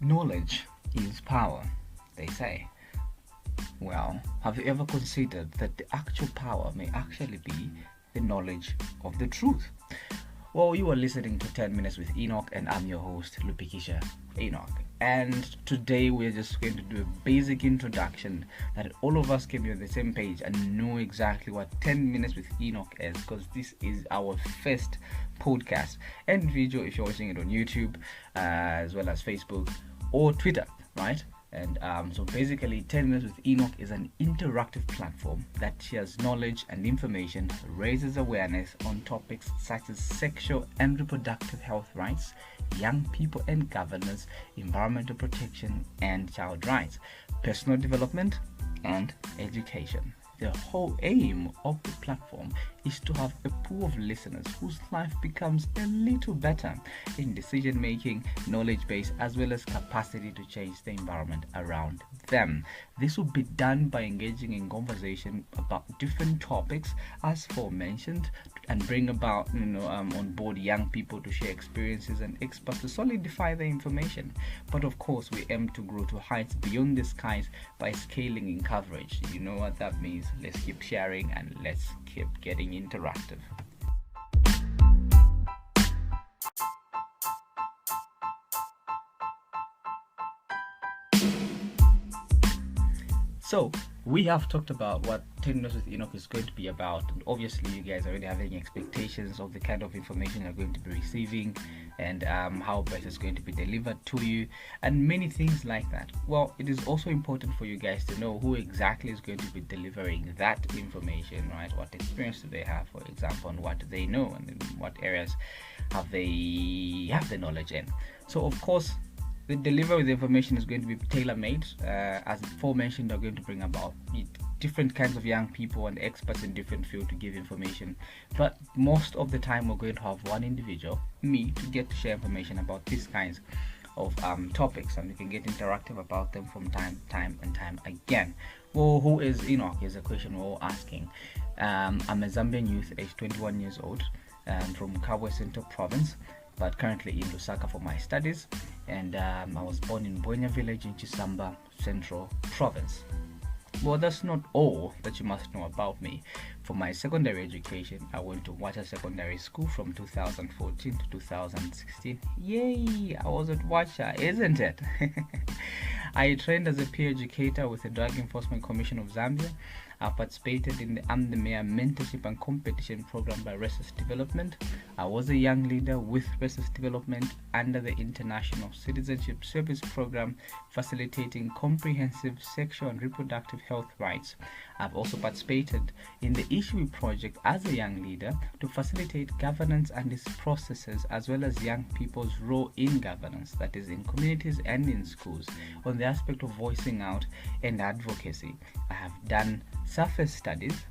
Knowledge is power, they say. Well, have you ever considered that the actual power may actually be the knowledge of the truth? Well, you are listening to 10 Minutes with Enoch, and I'm your host, Lupikisha Enoch. And today we're just going to do a basic introduction that all of us can be on the same page and know exactly what 10 Minutes with Enoch is, because this is our first podcast and video if you're watching it on YouTube, as well as Facebook or Twitter, right? And so basically 10 Minutes with Enoch is an interactive platform that shares knowledge and information, raises awareness on topics such as sexual and reproductive health rights, young people and governance, environmental protection and child rights, personal development and education. The whole aim of the platform is to have a pool of listeners whose life becomes a little better in decision making, knowledge base, as well as capacity to change the environment around them. This will be done by engaging in conversation about different topics as aforementioned, and bring about on board young people to share experiences and experts to solidify the information. But of course, we aim to grow to heights beyond the skies by scaling in coverage. You know what that means. Let's keep sharing and let's keep getting interactive. So we have talked about what 10 Minutes with Enoch is going to be about, and obviously you guys are already having expectations of the kind of information you're going to be receiving and how best it's going to be delivered to you and many things like that. Well, it is also important for you guys to know who exactly is going to be delivering that information, right? What experience do they have, for example, and what do they know, and in what areas have they have the knowledge in. So of course, the delivery of the information is going to be tailor-made. As aforementioned, are going to bring about different kinds of young people and experts in different fields to give information. But most of the time, we're going to have one individual, me, to get to share information about these kinds of topics, and we can get interactive about them from time and time again. Well, who is Enoch is a question we're all asking. I'm a Zambian youth, aged 21 years old, from Kabwe Central Province, but currently in Lusaka for my studies, and I was born in Bonya village in Chisamba Central Province. Well, that's not all that you must know about me. For my secondary education, I went to Wacha Secondary School from 2014 to 2016. Yay! I was at Wacha, isn't it? I trained as a peer educator with the Drug Enforcement Commission of Zambia. I participated in the I'm the Mayor Mentorship and Competition Program by Resource Development. I was a young leader with Resource Development under the International Citizenship Service Program, facilitating comprehensive sexual and reproductive health rights. I've also participated in the Issue Project as a young leader to facilitate governance and its processes, as well as young people's role in governance, that is in communities and in schools, on the aspect of voicing out and advocacy. I have done surface studies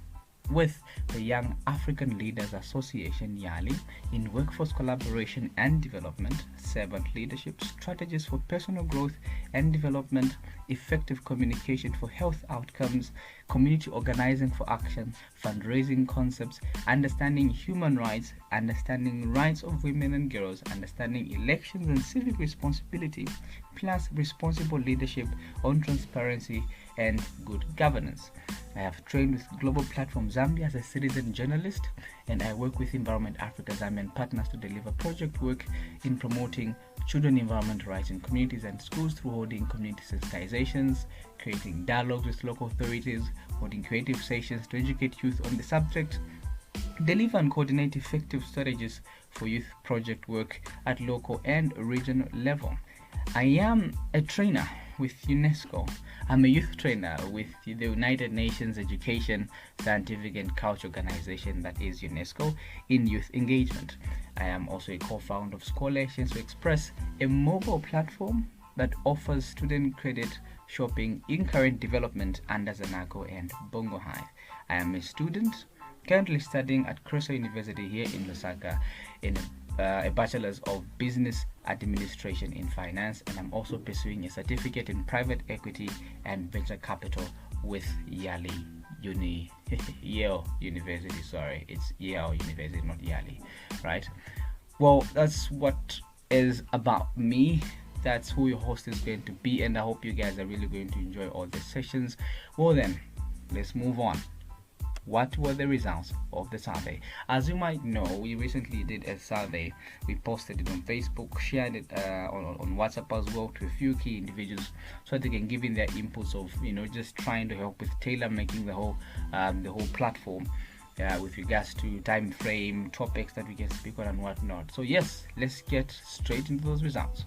with the Young African Leaders Association YALI in workforce collaboration and development, servant leadership, strategies for personal growth and development, effective communication for health outcomes, community organizing for action, fundraising concepts, understanding human rights, understanding rights of women and girls, understanding elections and civic responsibility, plus responsible leadership on transparency and good governance. I have trained with Global Platform Zambia as a citizen journalist, and I work with Environment Africa Zambian partners to deliver project work in promoting children environment rights in communities and schools through holding community sensitizations, creating dialogues with local authorities, holding creative sessions to educate youth on the subject, deliver and coordinate effective strategies for youth project work at local and regional level. I am a trainer with UNESCO. I'm a youth trainer with the United Nations Education, Scientific and Culture Organization, that is UNESCO, in youth engagement. I am also a co-founder of Scholations to Express, a mobile platform that offers student credit shopping in current development under Zanaco and Bongo Hive. I am a student currently studying at Cressa University here in Lusaka in a Bachelor's of Business Administration in Finance, and I'm also pursuing a certificate in Private Equity and Venture Capital with Yale University. Sorry, it's Yale University, not Yale, right? Well, that's what is about me. That's who your host is going to be, and I hope you guys are really going to enjoy all the sessions. Well then, let's move on. What were the results of the survey? As you might know, we recently did a survey. We posted it on Facebook, shared it on WhatsApp as well to a few key individuals, so that they can give in their inputs of just trying to help with tailor making the whole platform with regards to time frame, topics that we can speak on and whatnot. So yes, let's get straight into those results.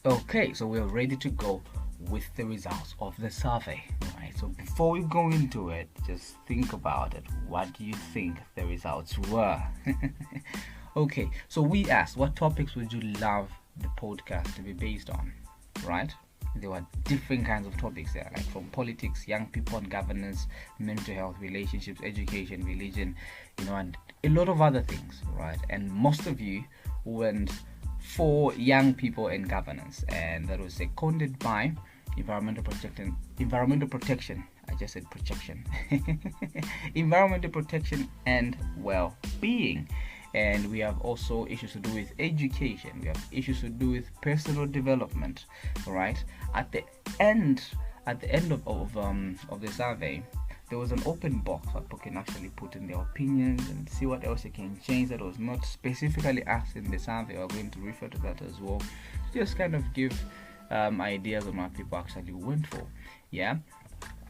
Okay, so we're ready to go with the results of the survey. Right, so before we go into it, just think about it. What do you think the results were? Okay, so we asked, what topics would you love the podcast to be based on? Right? There were different kinds of topics there, like from politics, young people and governance, mental health, relationships, education, religion, and a lot of other things, right? And most of you went for young people and governance, and that was seconded by environmental protection. I just said protection. Environmental protection and well-being. And we have also issues to do with education. We have issues to do with personal development. Right? At the end of the survey, there was an open box where people can actually put in their opinions and see what else they can change that was not specifically asked in the survey. We're going to refer to that as well, just kind of give ideas on what people actually went for. Yeah.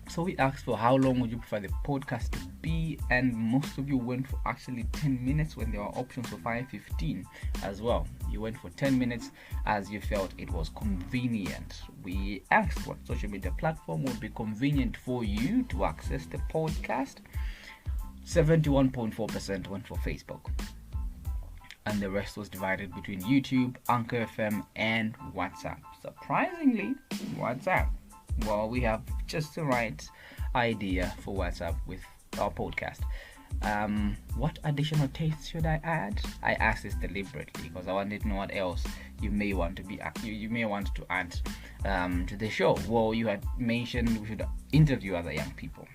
So we asked for how long would you prefer the podcast to be, and most of you went for actually 10 minutes when there were options for 5-15 as well. You went for 10 minutes as you felt it was convenient. We asked what social media platform would be convenient for you to access the podcast. 71.4% went for Facebook, and the rest was divided between YouTube, Anchor FM, and WhatsApp. Surprisingly, WhatsApp. Well, we have just the right idea for WhatsApp with our podcast. What additional tastes should I add? I asked this deliberately because I wanted to know what else you may want to add to the show. Well, you had mentioned we should interview other young people.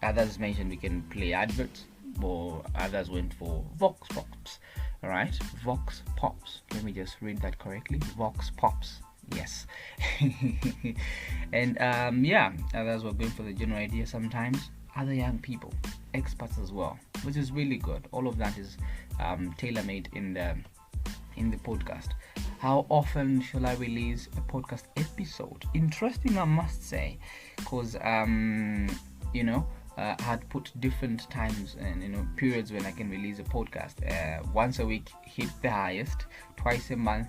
Others mentioned we can play adverts, or others went for Vox Pops. All right, Vox Pops. Let me just read that correctly. Vox Pops. Yes. And others were going for the general idea sometimes. Other young people, experts as well, which is really good. All of that is tailor-made in the podcast. How often shall I release a podcast episode? Interesting, I must say, because I had put different times and periods when I can release a podcast. Once a week hit the highest, twice a month,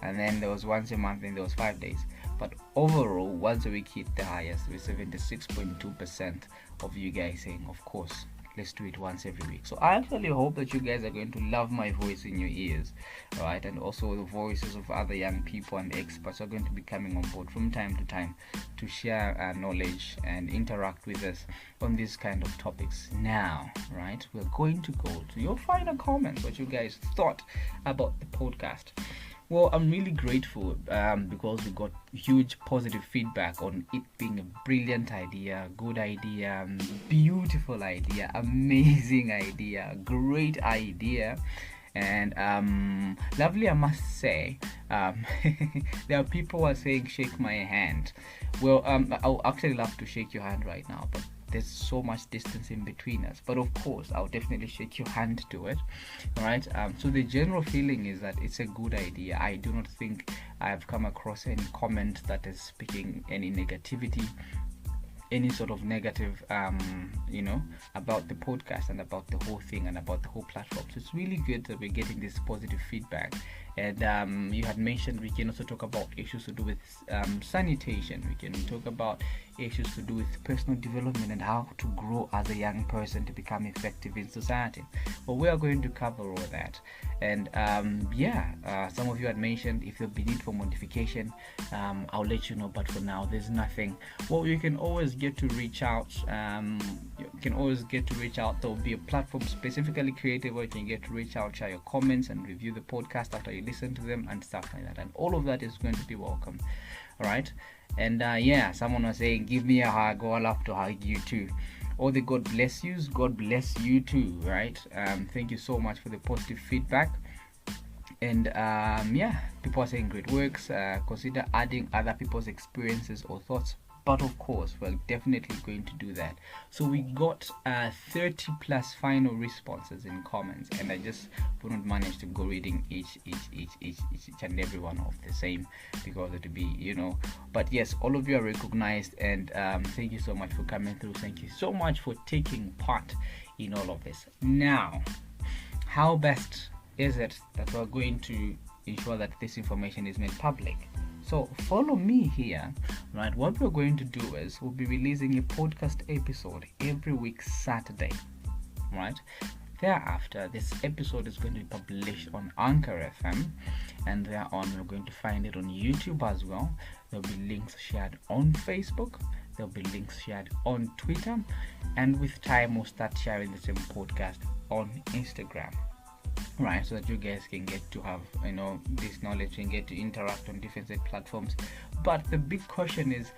and then there was once a month, and there was 5 days. But overall, once a week hit the highest with 76.2% of you guys saying, of course, let's do it once every week. So I actually hope that you guys are going to love my voice in your ears, right? And also the voices of other young people and experts are going to be coming on board from time to time to share knowledge and interact with us on these kind of topics. Now, right, we're going to go to your final comments, what you guys thought about the podcast. Well, I'm really grateful because we got huge positive feedback on it being a brilliant idea, good idea, beautiful idea, amazing idea, great idea, and lovely, I must say. There are people who are saying shake my hand. Well, I'll actually love to shake your hand right now, but there's so much distance in between us. But of course, I'll definitely shake your hand to it. All right. So the general feeling is that it's a good idea. I do not think I've come across any comment that is speaking any negativity, any sort of negative about the podcast and about the whole thing and about the whole platform. So it's really good that we're getting this positive feedback. And you had mentioned we can also talk about issues to do with sanitation. We can talk about issues to do with personal development and how to grow as a young person to become effective in society. But we are going to cover all that. And some of you had mentioned if there'll be need for modification, I'll let you know. But for now, there's nothing. Well, you can always get to reach out. There'll be a platform specifically created where you can get to reach out, share your comments, and review the podcast after you you listen to them and stuff like that, and all of that is going to be welcome. All right. And someone was saying, give me a hug. Oh, I love to hug you too. All the God bless yous, God bless you too, right? Thank you so much for the positive feedback. And people are saying great works. Consider adding other people's experiences or thoughts, but of course we're definitely going to do that. So we got 30 plus final responses in comments, and I just wouldn't manage to go reading each and every one of the same, because it would be, but yes, all of you are recognized, and thank you so much for coming through. Thank you so much for taking part in all of this. Now, how best is it that we're going to ensure that this information is made public? So follow me here, right? What we're going to do is we'll be releasing a podcast episode every week Saturday, right? Thereafter, this episode is going to be published on Anchor FM, and thereon we're going to find it on YouTube as well. There'll be links shared on Facebook, there'll be links shared on Twitter, and with time we'll start sharing the same podcast on Instagram. Right, so that you guys can get to have this knowledge and get to interact on different platforms. But the big question is,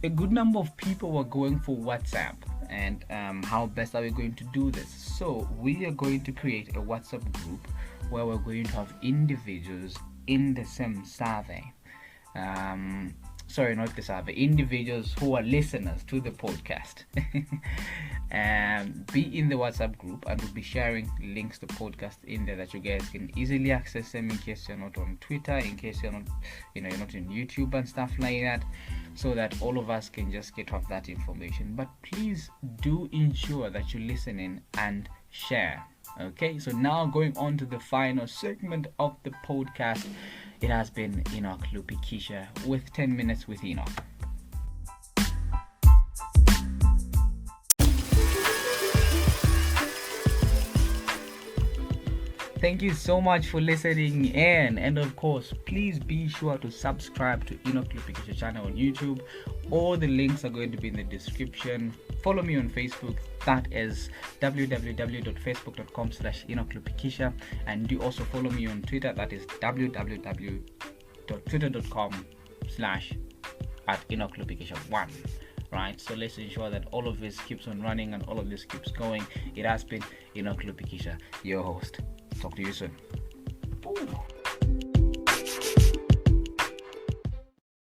a good number of people were going for WhatsApp, and how best are we going to do this? So we are going to create a WhatsApp group where we're going to have individuals in the same survey. Not the survey, individuals who are listeners to the podcast be in the WhatsApp group, and we'll be sharing links to podcast in there that you guys can easily access them in case you're not on Twitter, in case you're not you're not in YouTube and stuff like that, so that all of us can just get off that information. But please do ensure that you listen in and share. Okay, so now going on to the final segment of the podcast. It has been Enock Lupikisha with 10 Minutes with Enock. Thank you so much for listening in, and of course, please be sure to subscribe to Enock Lupikisha channel on YouTube. All the links are going to be in the description. Follow me on Facebook, that is www.facebook.com/EnockLupikisha, and do also follow me on Twitter, that is www.twitter.com/@EnockLupikisha1. Right, so let's ensure that all of this keeps on running and all of this keeps going. It has been Enock Lupikisha, your host. Talk to you soon. Ooh.